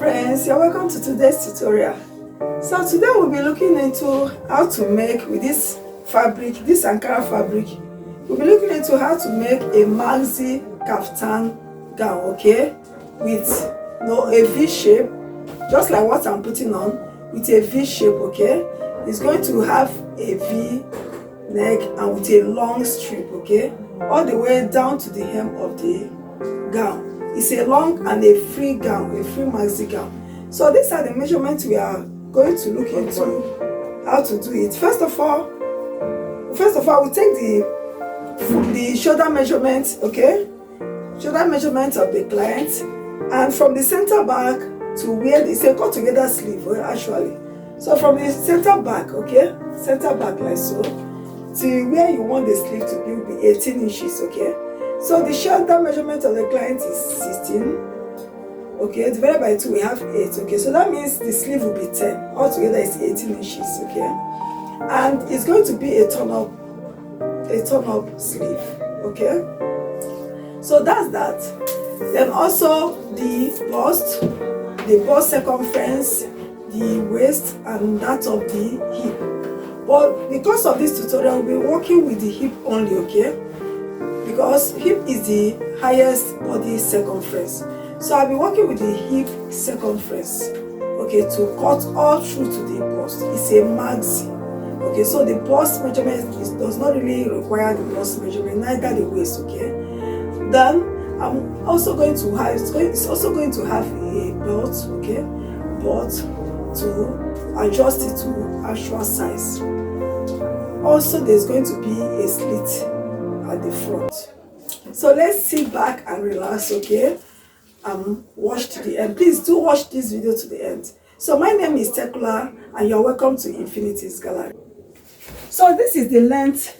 friends, you're welcome to today's tutorial. So today we'll be looking into how to make with this fabric, this Ankara fabric. We'll be looking into how to make a maxi kaftan gown, okay, with a V shape, just like what I'm putting on, with a V shape, okay. It's going to have a V neck and with a long strip, okay, all the way down to the hem of the gown. It's a long and a free gown, a free maxi gown. So these are the measurements we are going to look into how to do it. First of all, we take the shoulder measurement, okay, shoulder measurement of the client, and from the center back to where it's a cut together sleeve, actually. So from the center back, okay, center back like so, to where you want the sleeve to be will be 18 inches, okay. So the shoulder measurement of the client is 16, okay, divided by 2 we have 8, okay, so that means the sleeve will be 10, altogether is 18 inches, okay, and it's going to be a turn-up sleeve, okay. So that's that. Then also the bust circumference, the waist, and that of the hip. But because of this tutorial, we'll be working with the hip only, okay, because hip is the highest body circumference. So I'll be working with the hip circumference, okay, to cut all through to the bust. It's a maxi, okay, so the bust measurement does not really require the bust measurement, neither the waist, okay. Then I'm also going to have, it's also going to have a belt, okay, but to adjust it to actual size. Also, there's going to be a slit at the front. So let's sit back and relax, okay, watch to the end. Please do watch this video to the end. So my name is Tekula and you're welcome to Infinity's Gallery. So this is the length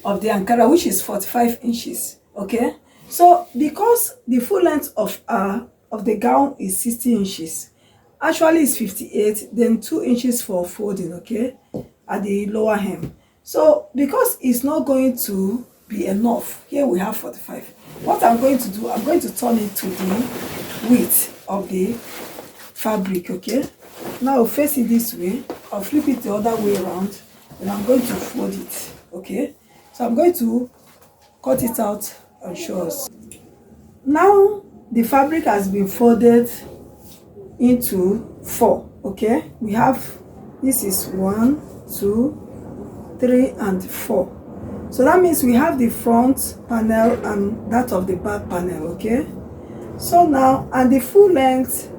of the Ankara, which is 45 inches, okay. So because the full length of the gown is 60 inches, actually it's 58, then 2 inches for folding, okay, at the lower hem. So because it's not going to be enough, here we have 45. What I'm going to do, I'm going to turn it to the width of the fabric, okay. Now I'll face it this way, I'll flip it the other way around, and I'm going to fold it, okay. So I'm going to cut it out and show us. Now the fabric has been folded into 4, okay. We have, this is 1, 2, 3 and 4. So that means we have the front panel and that of the back panel, okay. So now, and the full length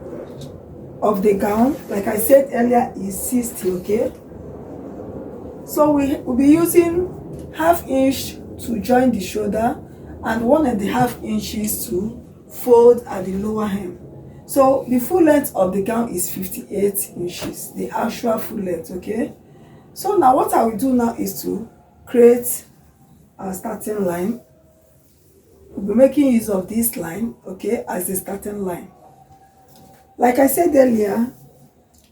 of the gown, like I said earlier, is 60, okay. So we will be using ½ inch to join the shoulder and 1.5 inches to fold at the lower hem. So the full length of the gown is 58 inches, the actual full length, okay. So now what I will do now is to create a starting line. We'll be making use of this line, okay, as the starting line. Like I said earlier,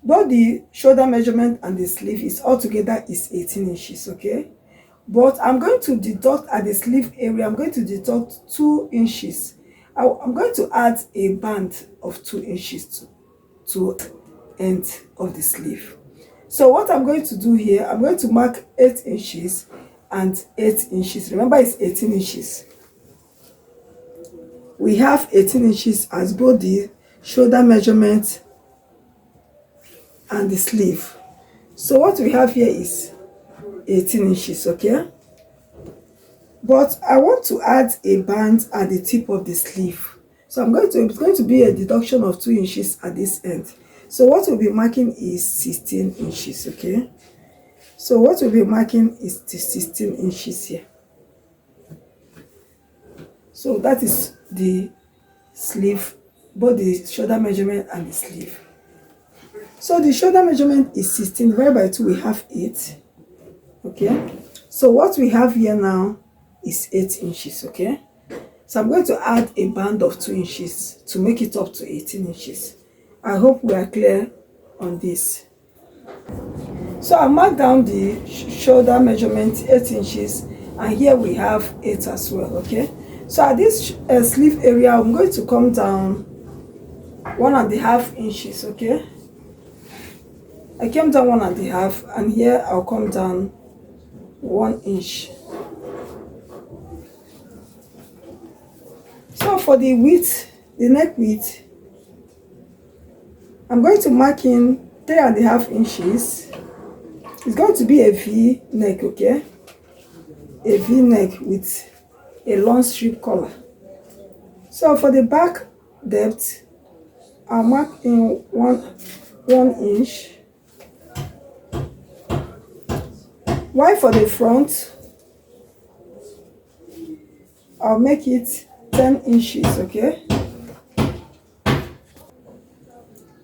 both the shoulder measurement and the sleeve is altogether is 18 inches, okay. But I'm going to deduct at the sleeve area, I'm going to deduct 2 inches. I'm going to add a band of 2 inches to end of the sleeve. So what I'm going to do here, I'm going to mark 8 inches and 8 inches. Remember, it's 18 inches. We have 18 inches as both the shoulder measurement and the sleeve. So what we have here is 18 inches, okay. But I want to add a band at the tip of the sleeve. So it's going to be a deduction of 2 inches at this end. So what we'll be marking is 16 inches, okay. So what we'll be marking is the 16 inches here. So that is the sleeve, both the shoulder measurement and the sleeve. So the shoulder measurement is 16, divided by 2 we have 8, okay. So what we have here now is 8 inches, okay. So I'm going to add a band of 2 inches to make it up to 18 inches. I hope we are clear on this. So I marked down the shoulder measurement 8 inches, and here we have 8 as well, okay. So at this sleeve area, I'm going to come down 1.5 inches, okay? I came down 1.5, and here I'll come down 1 inch. So for the width, the neck width, I'm going to mark in 3.5 inches. It's going to be a V neck, okay? A V neck with a long strip collar. So for the back depth, I'll mark in 1 inch. While for the front, I'll make it 10 inches, okay?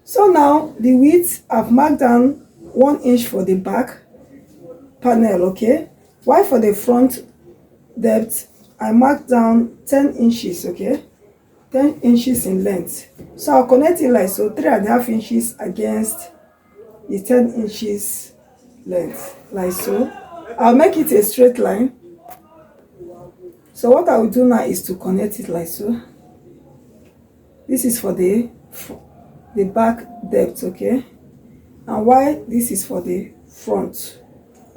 So now the width, I've marked down 1 inch for the back panel, okay? While for the front depth, I marked down 10 inches, okay? 10 inches in length. So I'll connect it like so, 3.5 inches against the 10 inches length, like so. I'll make it a straight line. So what I will do now is to connect it like so. This is for the back depth, okay? And while this is for the front,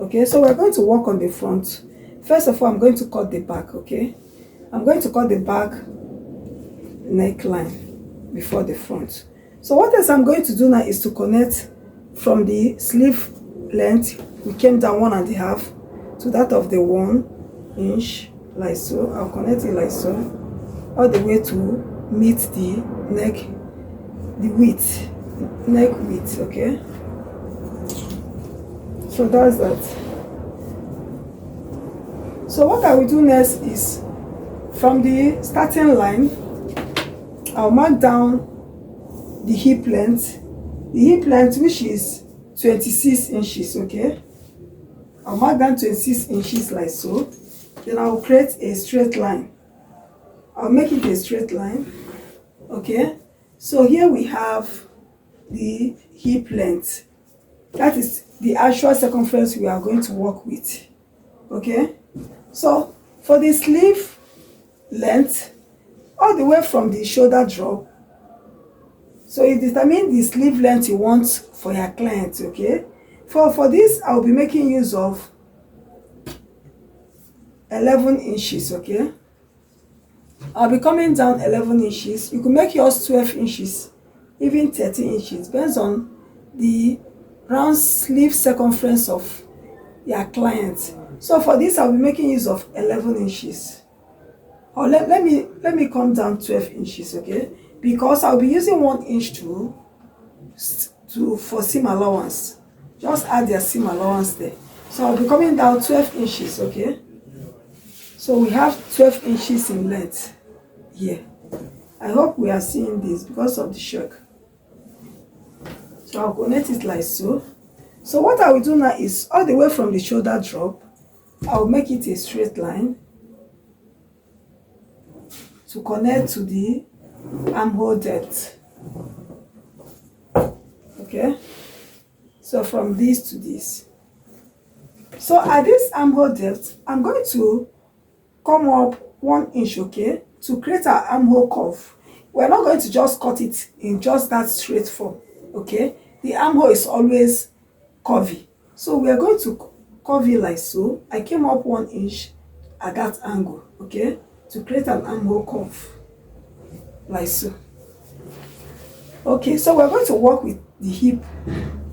okay? So we're going to work on the front. First of all, I'm going to cut the back, okay? I'm going to cut the back neckline before the front. So what else I'm going to do now is to connect from the sleeve length. We came down 1.5 to that of the 1 inch, like so. I'll connect it like so, all the way to meet the neck, the width, neck width, okay? So that's that. So what I will do next is, from the starting line, I'll mark down the hip length. The hip length, which is 26 inches, okay? I'll mark down 26 inches like so. Then I'll create a straight line. I'll make it a straight line, okay? So here we have the hip length. That is the actual circumference we are going to work with, okay? So for the sleeve length, all the way from the shoulder drop, so you determine the sleeve length you want for your client, okay? For this, I'll be making use of 11 inches, okay? I'll be coming down 11 inches. You can make yours 12 inches, even 13 inches, depends on the round sleeve circumference of your client. So for this, I'll be making use of 11 inches. Or let me come down 12 inches, okay? Because I'll be using 1 inch for seam allowance. Just add their seam allowance there. So I'll be coming down 12 inches, okay? So we have 12 inches in length here. I hope we are seeing this because of the shock. So I'll connect it like so. So what I will do now is, all the way from the shoulder drop, I'll make it a straight line to connect to the armhole depth, okay? So from this to this. So at this armhole depth, I'm going to come up 1 inch, okay, to create our armhole curve. We're not going to just cut it in just that straight form, okay? The armhole is always curvy. So we are going to curve it like so. I came up 1 inch at that angle, okay, to create an armhole curve, like so. Okay, so we're going to work with the hip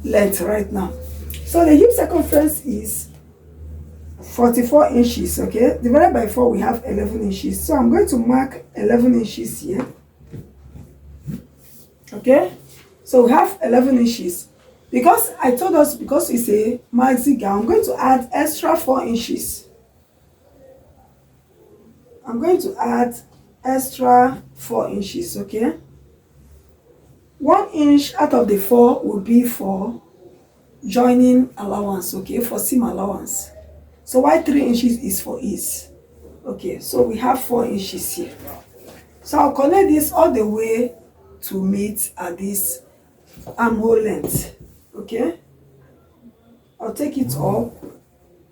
length right now. So the hip circumference is 44 inches, okay? Divided by 4, we have 11 inches. So I'm going to mark 11 inches here, okay? So we have 11 inches. Because I told us, because it's a maxi gown, I'm going to add extra 4 inches. I'm going to add extra 4 inches, okay? 1 inch out of the 4 will be for joining allowance, okay, for seam allowance. So while 3 inches is for ease, okay? So we have 4 inches here. So I'll connect this all the way to meet at this armhole length, okay? I'll take it up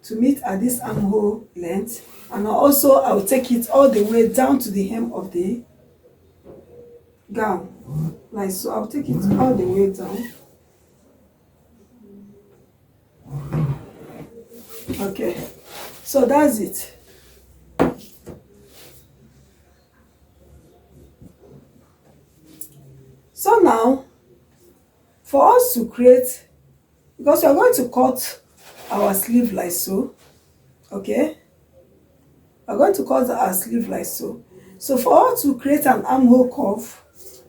to meet at this armhole length, and also I'll take it all the way down to the hem of the gown. like so. I'll take it all the way down. Okay, so that's it. So now, for us to create, because we are going to cut our sleeve like so, okay? We're going to cut our sleeve like so. So for us to create an armhole curve,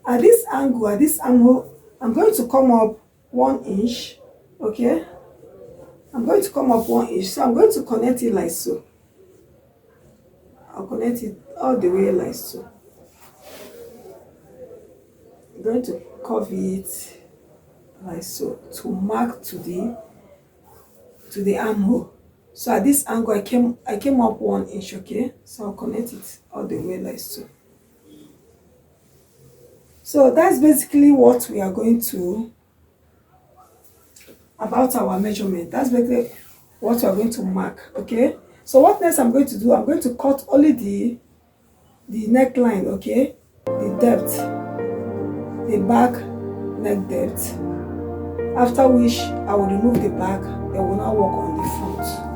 at this angle, at this armhole, I'm going to come up 1 inch, okay? I'm going to come up 1 inch, so I'm going to connect it like so. I'll connect it all the way like so. I'm going to curve it like so to mark to the armhole. So at this angle I came up 1 inch, okay? So I'll connect it all the way like so. So that's basically what we are going to about our measurement. That's basically what we are going to mark, okay? So what next I'm going to do, I'm going to cut only the neckline, okay? The depth, the back neck depth. After which I will remove the back and will now work on the front.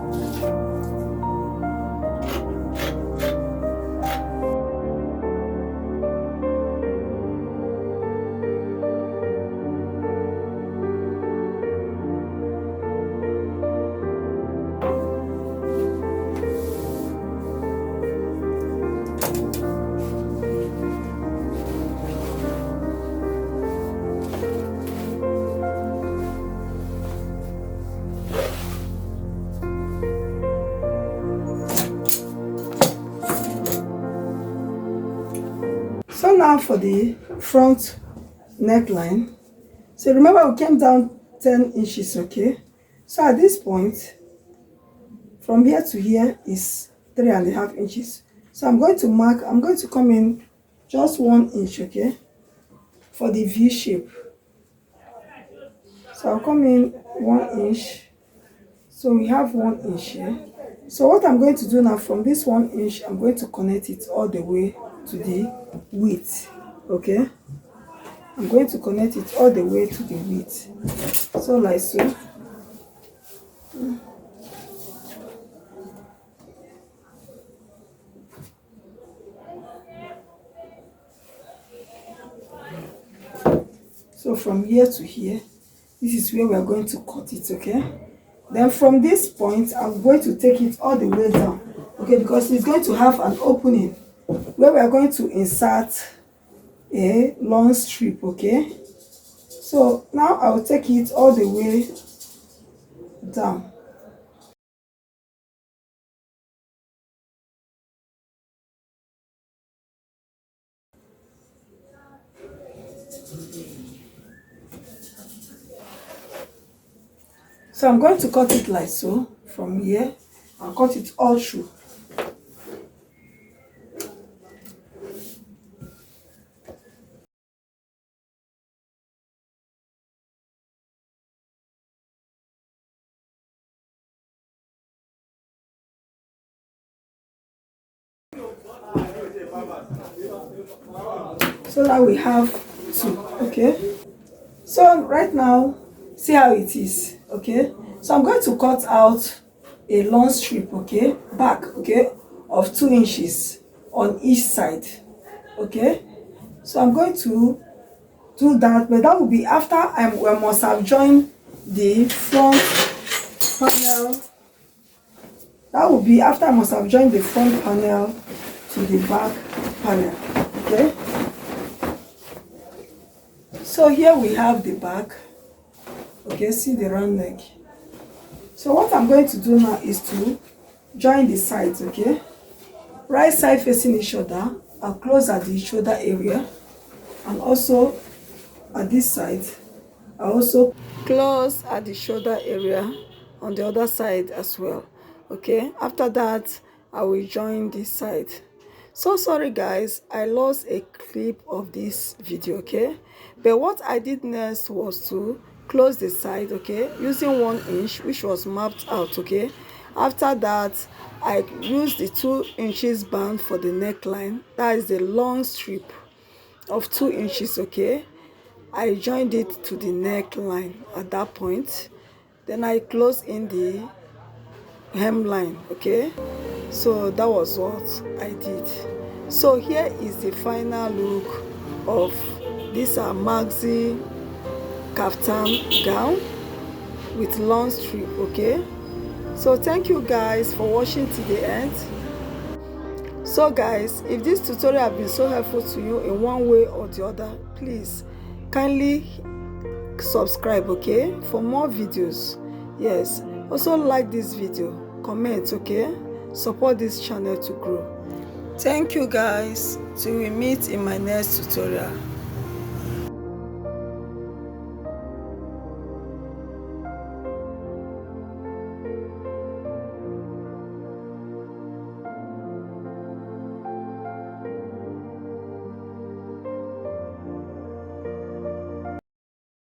So now for the front neckline. So remember we came down 10 inches, okay? So at this point, from here to here is 3.5 inches. So I'm going to come in just 1 inch, okay? For the V shape. So I'll come in 1 inch. So we have 1 inch here. So what I'm going to do now, from this 1 inch, I'm going to connect it all the way to the width, okay? I'm going to connect it all the way to the width. So like so. So from here to here, this is where we are going to cut it, okay? Then from this point, I'm going to take it all the way down, okay? Because it's going to have an opening where we are going to insert a long strip, okay? So now I will take it all the way down. So I'm going to cut it like so from here and cut it all through. So now we have two, okay? So right now, see how it is, okay? So I'm going to cut out a long strip, okay? Back, okay? Of 2 inches on each side, okay? So I'm going to do that, but that will be after I must have joined the front panel. That will be after I must have joined the front panel to the back panel, okay? So here we have the back, okay? See the round neck. So what I'm going to do now is to join the sides, okay? Right side facing each other. I'll close at the shoulder area, and also at this side I also close at the shoulder area on the other side as well, okay? After that I will join this side. So sorry guys, I lost a clip of this video, okay? But what I did next was to close the side, okay, using 1 inch, which was mapped out, okay? After that I used the 2 inches band for the neckline. That is the long strip, of 2 inches. Okay, I joined it to the neckline at that point, then I closed in the hemline. Okay, so that was what I did. So here is the final look of this Maxi Kaftan gown with long strip. Okay, so thank you guys for watching to the end. So guys, if this tutorial has been so helpful to you in one way or the other, please kindly subscribe, okay, for more videos. Yes, also like this video, comment, okay, support this channel to grow. Thank you guys, till we meet in my next tutorial.